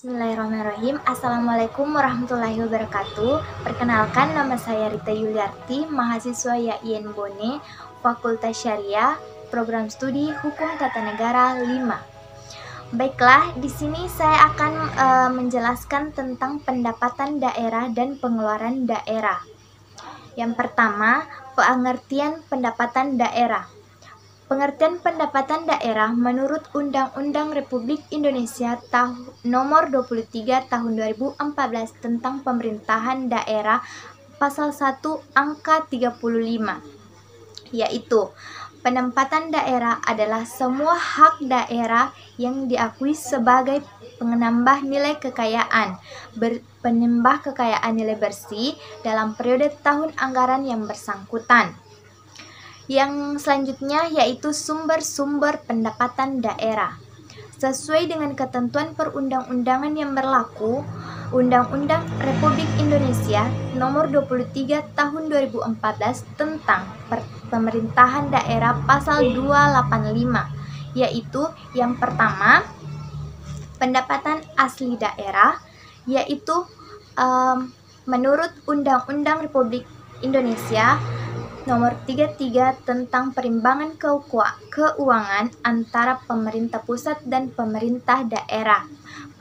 Bismillahirrahmanirrahim. Assalamualaikum warahmatullahi wabarakatuh. Perkenalkan, nama saya Rita Yuliarti, mahasiswa YAIN Bone, Fakultas Syariah, Program Studi Hukum Tata Negara 5. Baiklah, di sini saya akan menjelaskan tentang pendapatan daerah dan pengeluaran daerah. Yang pertama, pengertian pendapatan daerah. Pengertian pendapatan daerah menurut Undang-Undang Republik Indonesia Nomor 23 Tahun 2014 tentang Pemerintahan Daerah Pasal 1 Angka 35, yaitu penempatan daerah adalah semua hak daerah yang diakui sebagai penambah nilai kekayaan, penambah kekayaan nilai bersih dalam periode tahun anggaran yang bersangkutan. Yang selanjutnya yaitu sumber-sumber pendapatan daerah. Sesuai dengan ketentuan perundang-undangan yang berlaku, Undang-Undang Republik Indonesia Nomor 23 Tahun 2014 tentang Pemerintahan Daerah Pasal 285, yaitu yang pertama, pendapatan asli daerah, yaitu menurut Undang-Undang Republik Indonesia Nomor 33 tentang perimbangan keuangan antara pemerintah pusat dan pemerintah daerah.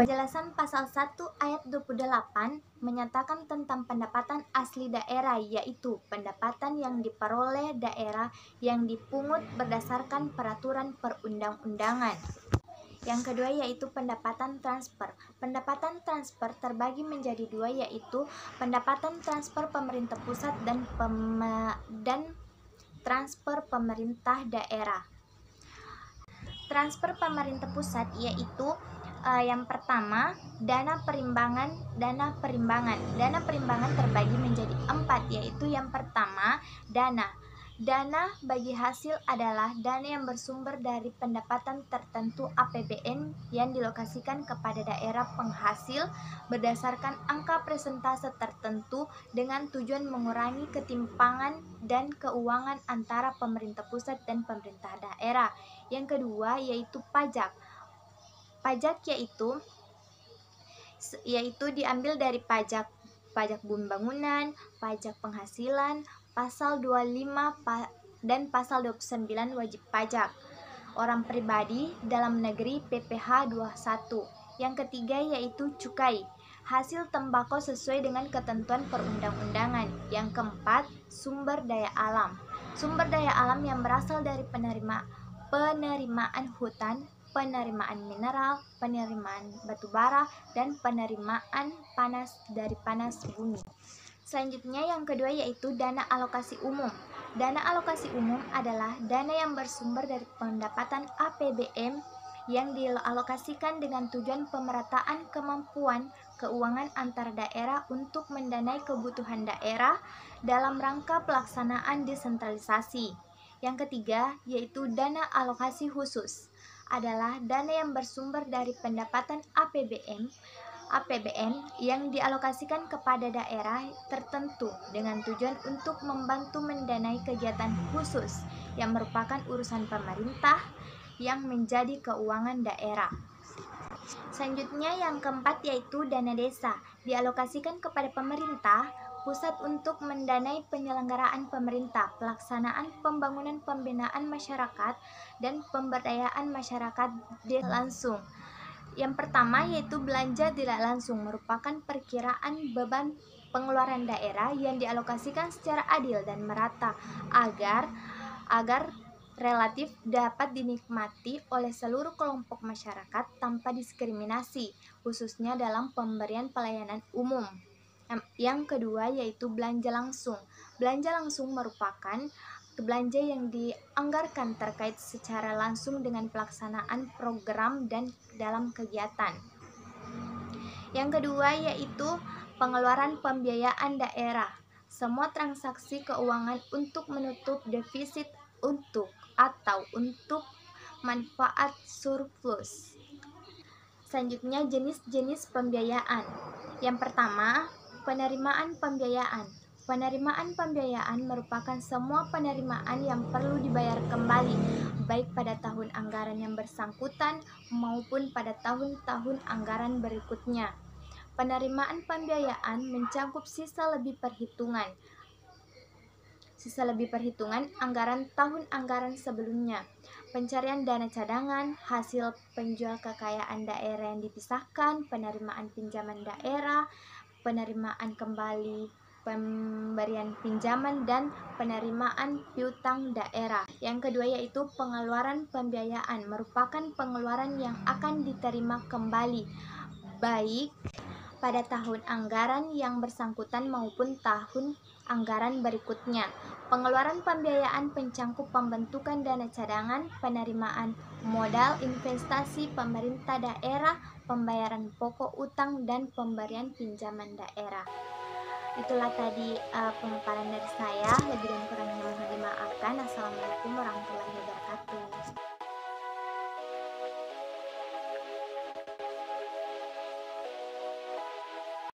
Penjelasan pasal 1 ayat 28 menyatakan tentang pendapatan asli daerah, yaitu pendapatan yang diperoleh daerah yang dipungut berdasarkan peraturan perundang-undangan. Yang kedua yaitu pendapatan transfer. Pendapatan transfer terbagi menjadi dua, yaitu pendapatan transfer pemerintah pusat dan transfer pemerintah daerah. Transfer pemerintah pusat yaitu yang pertama, dana perimbangan. Dana perimbangan terbagi menjadi 4, yaitu yang pertama, Dana bagi hasil adalah dana yang bersumber dari pendapatan tertentu APBN yang dilokasikan kepada daerah penghasil berdasarkan angka persentase tertentu dengan tujuan mengurangi ketimpangan dan keuangan antara pemerintah pusat dan pemerintah daerah. Yang kedua yaitu pajak. Pajak yaitu diambil dari pajak bumi bangunan, pajak penghasilan, pasal 25 dan pasal 29 wajib pajak orang pribadi dalam negeri PPh 21. Yang ketiga yaitu cukai, hasil tembakau sesuai dengan ketentuan perundang-undangan. Yang keempat, sumber daya alam. Sumber daya alam yang berasal dari penerimaan hutan, penerimaan mineral, penerimaan batu bara, dan penerimaan panas dari panas bumi. Selanjutnya yang kedua yaitu dana alokasi umum. Dana alokasi umum adalah dana yang bersumber dari pendapatan APBN yang dialokasikan dengan tujuan pemerataan kemampuan keuangan antar daerah untuk mendanai kebutuhan daerah dalam rangka pelaksanaan desentralisasi. Yang ketiga yaitu dana alokasi khusus, adalah dana yang bersumber dari pendapatan APBN yang dialokasikan kepada daerah tertentu dengan tujuan untuk membantu mendanai kegiatan khusus yang merupakan urusan pemerintah yang menjadi keuangan daerah. Selanjutnya yang keempat yaitu dana desa, dialokasikan kepada pemerintah pusat untuk mendanai penyelenggaraan pemerintah, pelaksanaan pembangunan pembinaan masyarakat, dan pemberdayaan masyarakat langsung. Yang pertama yaitu belanja tidak langsung, merupakan perkiraan beban pengeluaran daerah yang dialokasikan secara adil dan merata agar relatif dapat dinikmati oleh seluruh kelompok masyarakat tanpa diskriminasi, khususnya dalam pemberian pelayanan umum. Yang kedua yaitu belanja langsung. Belanja langsung merupakan belanja yang dianggarkan terkait secara langsung dengan pelaksanaan program dan dalam kegiatan. Yang kedua yaitu pengeluaran pembiayaan daerah. Semua transaksi keuangan untuk menutup defisit untuk manfaat surplus. Selanjutnya jenis-jenis pembiayaan. Yang pertama, penerimaan pembiayaan. Penerimaan pembiayaan merupakan semua penerimaan yang perlu dibayar kembali, baik pada tahun anggaran yang bersangkutan maupun pada tahun-tahun anggaran berikutnya. Penerimaan pembiayaan mencakup sisa lebih perhitungan anggaran tahun anggaran sebelumnya, pencarian dana cadangan, hasil penjual kekayaan daerah yang dipisahkan, penerimaan pinjaman daerah, penerimaan kembali pemberian pinjaman, dan penerimaan piutang daerah. Yang kedua yaitu pengeluaran pembiayaan, merupakan pengeluaran yang akan diterima kembali baik pada tahun anggaran yang bersangkutan maupun tahun anggaran berikutnya. Pengeluaran pembiayaan mencangkup pembentukan dana cadangan, penerimaan modal investasi pemerintah daerah, pembayaran pokok utang, dan pemberian pinjaman daerah. Itulah tadi pemaparan dari saya. Lebih dan kurangnya mohon dimaafkan. Assalamualaikum warahmatullahi wabarakatuh.